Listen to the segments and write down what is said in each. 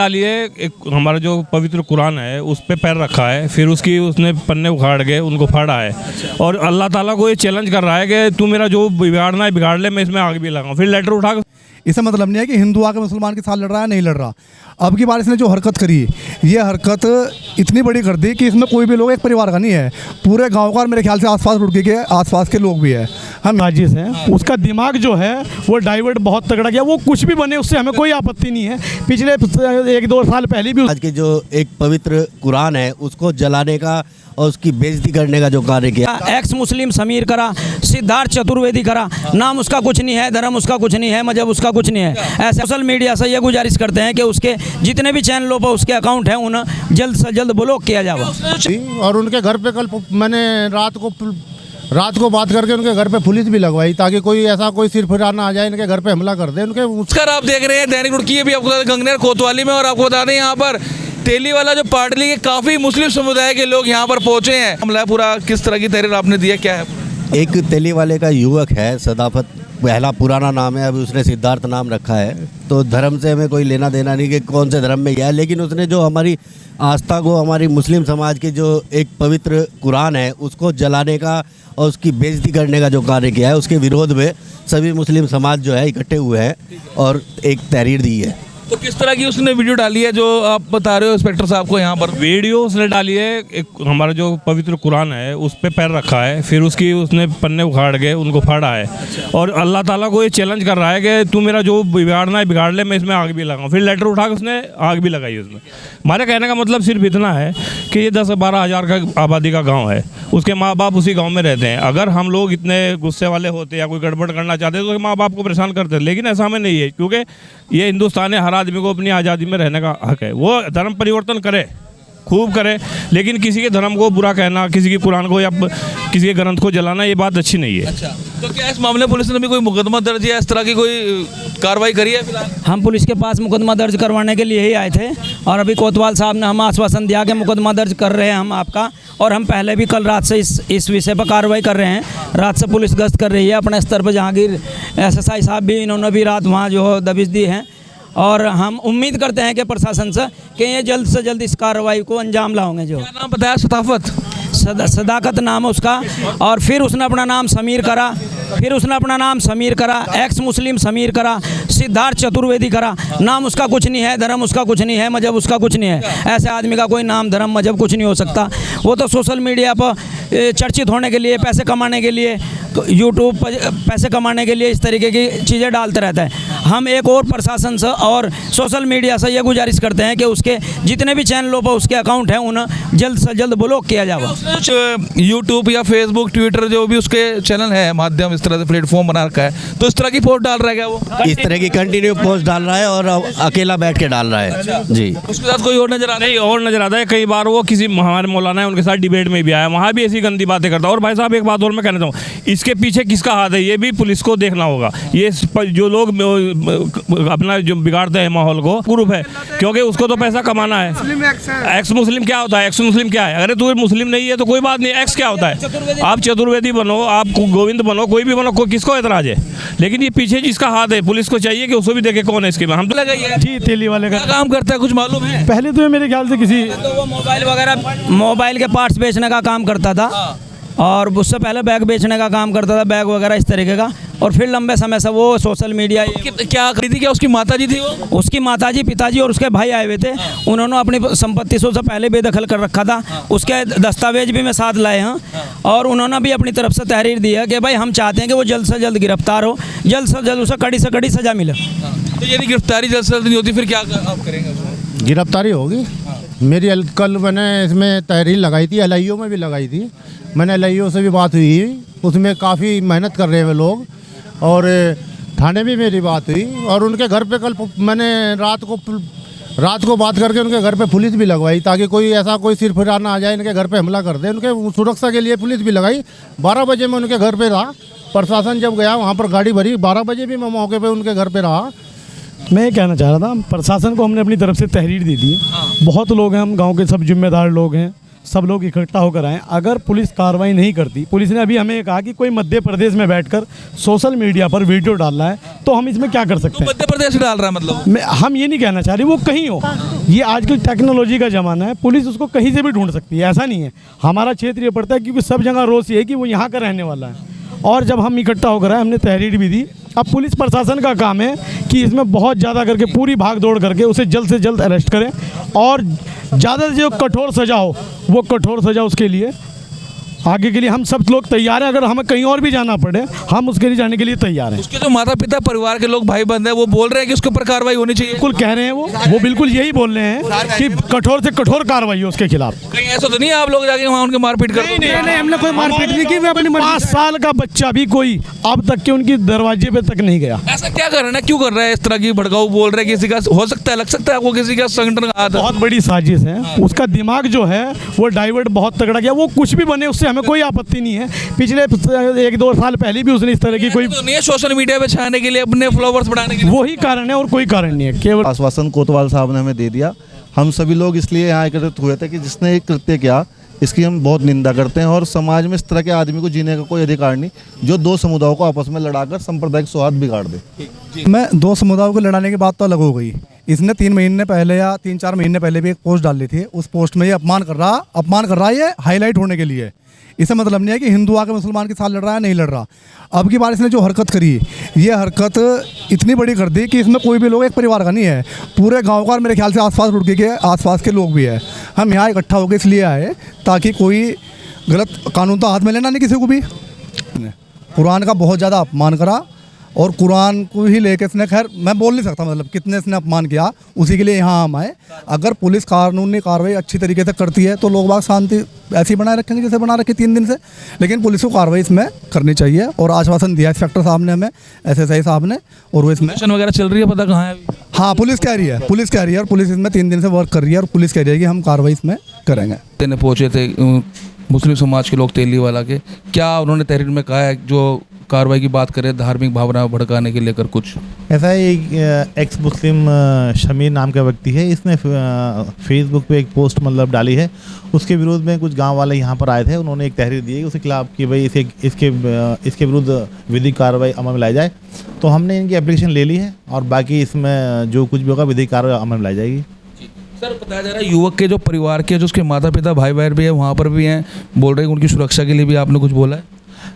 लिए एक हमारा जो पवित्र कुरान है उस पे पैर रखा है, फिर उसने पन्ने उखाड़ के उनको फाड़ा है। और अल्लाह ताला को ये चैलेंज कर रहा है कि तू मेरा जो बिगाड़ना है बिगाड़ ले, मैं इसमें आग भी लगाऊं। फिर लेटर उठा के इसका मतलब नहीं है कि हिंदू आके मुसलमान के साथ लड़ रहा है, नहीं लड़ रहा। अब की बार इसने जो हरकत करी, ये हरकत इतनी बड़ी कर दी कि इसमें कोई भी लोग एक परिवार का नहीं है, पूरे गांव का और मेरे ख्याल से आसपास रुड़की के आसपास के लोग भी है। हम नाजिस हैं, उसका दिमाग जो है वो डाइवर्ट बहुत तगड़ा गया। वो कुछ भी बने उससे हमें कोई आपत्ति नहीं है। पिछले 1-2 साल पहले भी आज के जो एक पवित्र कुरान है उसको जलाने का और उसकी बेइज्जती करने का जो कार्य किया। एक्स मुस्लिम समीर करा, सिद्धार्थ चतुर्वेदी करा, नाम उसका कुछ नहीं है, धर्म उसका कुछ नहीं है, मजहब उसका कुछ नहीं है। ऐसे सोशल मीडिया से ये गुजारिश करते हैं कि उसके जितने भी चैनलों पर उसके अकाउंट हैं उन्हें जल्द से जल्द ब्लॉक किया जाए। और उनके घर पे कल मैंने रात को बात करके उनके घर पे पुलिस भी लगवाई ताकि कोई ऐसा कोई सिरफिरा ना आ जाए, इनके घर पे हमला कर दे। उनके उसका आप देख रहे हैं दैनिक रुड़की भी आपको गंगनेर कोतवाली में। और आपको बता दें यहाँ पर तेली वाला जो पाटली के काफ़ी मुस्लिम समुदाय के लोग यहाँ पर पहुँचे हैं। हमला पूरा किस तरह की तहरीर आपने दिया, क्या है? एक तेली वाले का युवक है, सदाफत पहला पुराना नाम है, अभी उसने सिद्धार्थ नाम रखा है। तो धर्म से हमें कोई लेना देना नहीं कि कौन से धर्म में गया है, लेकिन उसने जो हमारी आस्था को, हमारी मुस्लिम समाज के जो एक पवित्र कुरान है उसको जलाने का और उसकी बेइज्जती करने का जो कार्य किया है, उसके विरोध में सभी मुस्लिम समाज जो है इकट्ठे हुए हैं और एक तहरीर दी है। तो किस तरह की उसने वीडियो डाली है जो आप बता रहे हो इंस्पेक्टर साहब को? यहाँ पर वीडियो उसने डाली है, एक हमारा जो पवित्र कुरान है उस पे पैर रखा है, फिर उसने पन्ने उखाड़ के उनको फाड़ा है। और अल्लाह ताला को ये चैलेंज कर रहा है कि तू मेरा जो बिगाड़ना है बिगाड़ ले, मैं इसमें आग भी लगाऊं। फिर लेटर उठा के उसने आग भी लगाई उसमें। हमारे कहने का मतलब सिर्फ इतना है कि ये 10-12 हज़ार का आबादी का गाँव है, उसके माँ बाप उसी गाँव में रहते हैं। अगर हम लोग इतने गुस्से वाले होते या कोई गड़बड़ करना चाहते तो माँ बाप को परेशान करते, लेकिन ऐसा हमें नहीं है, क्योंकि ये हिंदुस्तान है, हर आदमी को अपनी आज़ादी में रहने का हक है। वो धर्म परिवर्तन करे, खूब करे, लेकिन किसी के धर्म को बुरा कहना, किसी के कुरान को या किसी के ग्रंथ को जलाना, ये बात अच्छी नहीं है। अच्छा, तो क्या इस मामले में पुलिस ने भी कोई मुकदमा दर्ज या इस तरह की कोई कार्रवाई करी है फिलहाल? हम पुलिस के पास मुकदमा दर्ज करवाने के लिए ही आए थे और अभी कोतवाल साहब ने हमें आश्वासन दिया कि मुकदमा दर्ज कर रहे हैं हम आपका। और हम पहले भी कल रात से इस विषय पर कार्रवाई कर रहे हैं। रात से पुलिस गश्त कर रही है अपने स्तर पर। जहांगीर SSI साहब भी, इन्होंने भी रात वहाँ जो दबिश दी है। और हम उम्मीद करते हैं कि प्रशासन से कि ये जल्द से जल्द इस कार्रवाई को अंजाम लाओगे। जो क्या नाम बताया? सदाकत नाम है उसका। और फिर उसने अपना नाम समीर करा, एक्स मुस्लिम समीर करा, सिद्धार्थ चतुर्वेदी करा, नाम उसका कुछ नहीं है, धर्म उसका कुछ नहीं है, मजहब उसका कुछ नहीं है। ऐसे आदमी का कोई नाम धर्म मजहब कुछ नहीं हो सकता। वो तो सोशल मीडिया पर चर्चित होने के लिए, पैसे कमाने के लिए, यूट्यूब पर पैसे कमाने के लिए इस तरीके की चीज़ें डालते रहता है। हम एक और प्रशासन से और सोशल मीडिया से ये गुजारिश करते हैं कि उसके जितने भी चैनलों पर उसके अकाउंट हैं उन्हें जल्द से जल्द ब्लॉक किया जाए। यूट्यूब या फेसबुक, ट्विटर जो भी उसके चैनल है, माध्यम इस तरह से प्लेटफॉर्म बना रखा है, तो इस तरह की पोस्ट डाल रहा है क्या वो? इस तरह की कंटिन्यू पोस्ट डाल रहा है और अकेला बैठ के डाल रहा है जी। उसके साथ कोई और नजर आ नहीं, और नजर आता है। कई बार वो किसी हमारे मौलाना है उनके साथ डिबेट में भी आया, वहाँ भी ऐसी गंदी बातें करता है। और भाई साहब एक बात और मैं कहना चाहूँ, इसके पीछे किसका हाथ है ये भी पुलिस को देखना होगा। ये जो लोग अपना जो बिगाड़ते हैं माहौल को, ग्रुप है, क्योंकि उसको तो पैसा कमाना है। एक्स मुस्लिम क्या होता है? एक्स मुस्लिम क्या है? अरे तू मुस्लिम नहीं है तो कोई बात नहीं, एक्स क्या होता है? आप चतुर्वेदी बनो, आप गोविंद बनो, कोई भी बनो, किसको एतराज है? लेकिन ये पीछे जिसका हाथ है पुलिस को चाहिए कि उसको भी देखे कौन है इसके में। हम तो लगाइए जी, तेली वाले का काम करता है, कुछ मालूम है? पहले तो ये मेरे ख्याल से किसी तो वो मोबाइल वगैरह, मोबाइल के पार्ट्स बेचने का काम करता था। और उससे पहले बैग बेचने का काम करता था, बैग वगैरह इस तरीके का। और फिर लंबे समय से वो सोशल मीडिया क्या खरीदी? क्या उसकी माताजी थी वो? उसकी माताजी, पिताजी और उसके भाई आए हुए थे। उन्होंने अपनी संपत्ति से पहले बेदखल कर रखा था। उसके दस्तावेज भी मैं साथ लाए हैं। और उन्होंने भी अपनी तरफ से तहरीर दी है कि भाई हम चाहते हैं कि वो जल्द से जल्द गिरफ्तार हो, जल्द से जल्द उसे कड़ी से कड़ी सज़ा मिले। तो यदि गिरफ्तारी जल्द से जल्द नहीं होती फिर क्या आप करेंगे? गिरफ्तारी होगी मेरी। कल मैंने इसमें तहरीर लगाई थी, LIO में भी लगाई थी मैंने। LIO से भी बात हुई, उसमें काफ़ी मेहनत कर रहे हैं लोग। और थाने भी मेरी बात हुई और उनके घर पे कल मैंने रात को बात करके उनके घर पे पुलिस भी लगवाई ताकि कोई ऐसा कोई सिरफिरा ना आ जाए, इनके घर पे हमला कर दे। उनके सुरक्षा के लिए पुलिस भी लगाई। 12 बजे मैं उनके घर पे रहा। प्रशासन जब गया वहाँ पर गाड़ी भरी, 12 बजे भी मैं मौके पे उनके घर पे रहा। मैं ये कहना चाह रहा था, प्रशासन को हमने अपनी तरफ से तहरीर दे दी है। बहुत लोग हैं, हम गांव के सब जिम्मेदार लोग हैं, सब लोग इकट्ठा होकर आए। अगर पुलिस कार्रवाई नहीं करती, पुलिस ने अभी हमें कहा कि कोई मध्य प्रदेश में बैठकर सोशल मीडिया पर वीडियो डाल रहा है, तो हम इसमें क्या कर सकते हैं? मध्य प्रदेश डाल रहा है मतलब? हम ये नहीं कहना चाह रहे वो कहीं हो, ये आजकल टेक्नोलॉजी का ज़माना है, पुलिस उसको कहीं से भी ढूंढ सकती है, ऐसा नहीं है। हमारा क्षेत्र ये पड़ता है क्योंकि सब जगह रोज ये है कि वो यहाँ का रहने वाला है। और जब हम इकट्ठा होकर आए, हमने तहरीर भी दी। अब पुलिस प्रशासन का काम है कि इसमें बहुत ज़्यादा करके पूरी भाग दौड़ करके उसे जल्द से जल्द अरेस्ट करें, और ज़्यादा से जो कठोर सज़ा हो वो कठोर सज़ा उसके लिए आगे के लिए हम सब लोग तैयार हैं। अगर हमें कहीं और भी जाना पड़े, हम उसके लिए जाने के लिए तैयार हैं। उसके जो माता पिता, परिवार के लोग, भाई बंद है, वो बोल रहे हैं कि उसके ऊपर कार्रवाई होनी चाहिए। बिल्कुल कह रहे हैं वो बिल्कुल यही बोल रहे हैं कि कठोर से कठोर कार्रवाई हो उसके खिलाफ। कहीं ऐसा तो नहीं है आप लोग जाके वहाँ उनके मारपीट कर? नहीं, हमने कोई मारपीट नहीं की। 5 साल का बच्चा भी कोई अब तक के उनकी दरवाजे पे तक नहीं गया। ऐसा क्या कर रहे हैं, क्यों कर रहा है इस तरह की भड़काऊ? बोल रहे हैं किसी का हो सकता है, लग सकता है आपको किसी का संगठन का हाथ है। बहुत बड़ी साजिश है, उसका दिमाग जो है वो डाइवर्ट बहुत तगड़ा गया। वो कुछ भी बने उससे हमें कोई आपत्ति नहीं है। पिछले 1-2 साल पहले भी उसने इस तरह की कोई तो नहीं है सोशल मीडिया पे छाने के लिए, अपने फॉलोवर्स बढ़ाने के लिए? वही कारण है और कोई कारण नहीं है। केवल आश्वासन कोतवाल साहब ने हमें दे दिया। हम सभी लोग इसलिए यहाँ एकत्रित हुए थे कि जिसने एक कृत्य किया इसकी हम बहुत निंदा करते हैं, और समाज में इस तरह के आदमी को जीने का कोई अधिकार नहीं जो दो समुदायों को आपस में लड़ाकर सांप्रदायिक सौहार्द बिगाड़ दे। मैं दो समुदायों को लड़ाने की बात तो अलग हो गई। इसने 3 महीने पहले या 3-4 महीने पहले भी एक पोस्ट डाली थी। उस पोस्ट में ये अपमान कर रहा है, ये हाईलाइट होने के लिए। इससे मतलब नहीं है कि हिंदू आके मुसलमान के साथ लड़ रहा है, नहीं लड़ रहा। अब की बार इसने जो हरकत करी, ये हरकत इतनी बड़ी कर दी कि इसमें कोई भी लोग एक परिवार का नहीं है, पूरे गांव का, और मेरे ख्याल से आसपास रुड़की के आसपास के लोग भी है। हम यहाँ इकट्ठा होकर इसलिए आए ताकि कोई गलत कानून तो हाथ में लेना नहीं किसी को भी। कुरान का बहुत ज़्यादा अपमान करा, और कुरान को ही लेके इसने, खैर मैं बोल नहीं सकता मतलब कितने इसने अपमान किया, उसी के लिए यहाँ हम आए। अगर पुलिस कानूनी कार्रवाई अच्छी तरीके से करती है तो लोग बाग शांति ऐसी बनाए रखेंगे जैसे बना रखी 3 दिन से, लेकिन पुलिस को कार्रवाई इसमें करनी चाहिए। और आश्वासन दिया इंस्पेक्टर साहब ने हमें, SSI साहब ने, और वो इसमें मिशन वगैरह चल रही है, पता कहाँ है अभी? हाँ, पुलिस कह रही है, और पुलिस इसमें 3 दिन से वर्क कर रही है, और पुलिस कह रही है कि हम कार्रवाई इसमें करेंगे। तेने पहुँचे थे मुस्लिम समाज के लोग तेलीवाला के, क्या उन्होंने तहरीर में कहा है जो कार्रवाई की बात करें धार्मिक भावना भड़काने के लेकर कुछ? ऐसा है, एक्स मुस्लिम शमीर नाम का व्यक्ति है, इसने फेसबुक पे एक पोस्ट मतलब डाली है। उसके विरोध में कुछ गांव वाले यहाँ पर आए थे, उन्होंने एक तहरीर दी है उसके खिलाफ कि भाई इसके विरुद्ध विधिक कार्रवाई अमल में लाई जाए। तो हमने इनकी एप्लीकेशन ले ली है, और बाकी इसमें जो कुछ भी होगा विधिक कार्रवाई अमल में लाई जाएगी। सर, बताया जा रहा है युवक के जो परिवार के, जो उसके माता पिता, भाई बहन भी है, वहाँ पर भी हैं, बोल रहे हैं उनकी सुरक्षा के लिए भी आपने कुछ बोला है?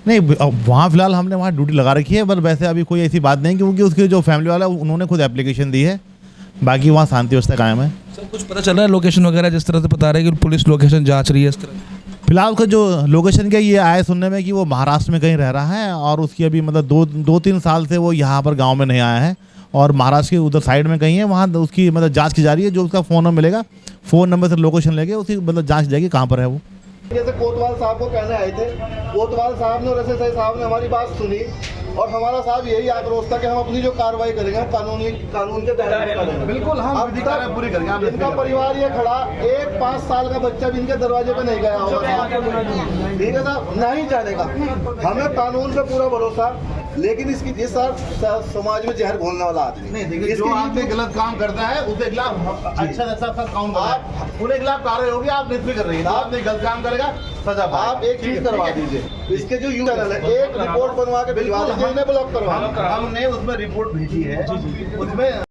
नहीं, वहाँ फिलहाल हमने वहाँ ड्यूटी लगा रखी है, पर वैसे अभी कोई ऐसी बात नहीं, क्योंकि उसके जो फैमिली वाला है उन्होंने खुद एप्लीकेशन दी है। बाकी वहाँ शांति व्यवस्था कायम है। सर, कुछ पता चल रहा है लोकेशन वगैरह, जिस तरह से बता रहे हैं कि पुलिस लोकेशन जांच रही है इस तरह? फिलहाल उसका जो लोकेशन का ये आए सुनने में कि वो महाराष्ट्र में कहीं रह रहा है, और उसकी अभी मतलब 2-3 साल से वो यहाँ पर गाँव में नहीं आया है, और महाराष्ट्र के उधर साइड में कहीं है, वहाँ उसकी मतलब जाँच की जा रही है। जो उसका फ़ोन नंबर मिलेगा, फ़ोन नंबर से लोकेशन लेके उसकी मतलब जाँच जाएगी कहाँ पर है वो। जैसे कोतवाल साहब को कहने आए थे, कोतवाल साहब ने और SSI साहब ने हमारी बात सुनी, और हमारा साहब यही आक्रोश था कि हम अपनी जो कार्रवाई करेंगे हम कानून के दायरे में करेंगे। बिल्कुल, हम अब तक पूरी करेंगे। इनका परिवार ये खड़ा, एक 5 साल का बच्चा भी इनके दरवाजे पे नहीं गया होगा, ठीक है साहब, नहीं जाने का। हमें कानून पे पूरा भरोसा, लेकिन इसकी जिस समाज में जहर घोलने वाला आदमी नहीं, देखिए जो आदमी गलत काम करता है उसके खिलाफ अच्छा कानून, आप उनके खिलाफ कार्रवाई होगी। आप निष्क्रिय कर रही है, आपने गलत काम करेगा सजा। आप एक चीज करवा दीजिए, इसके जो यूट्यूब चैनल है, एक रिपोर्ट बनवा के भिजवा दीजिए, इन्हें ब्लॉक करवा। हमने उसमें रिपोर्ट भेजी है, उसमें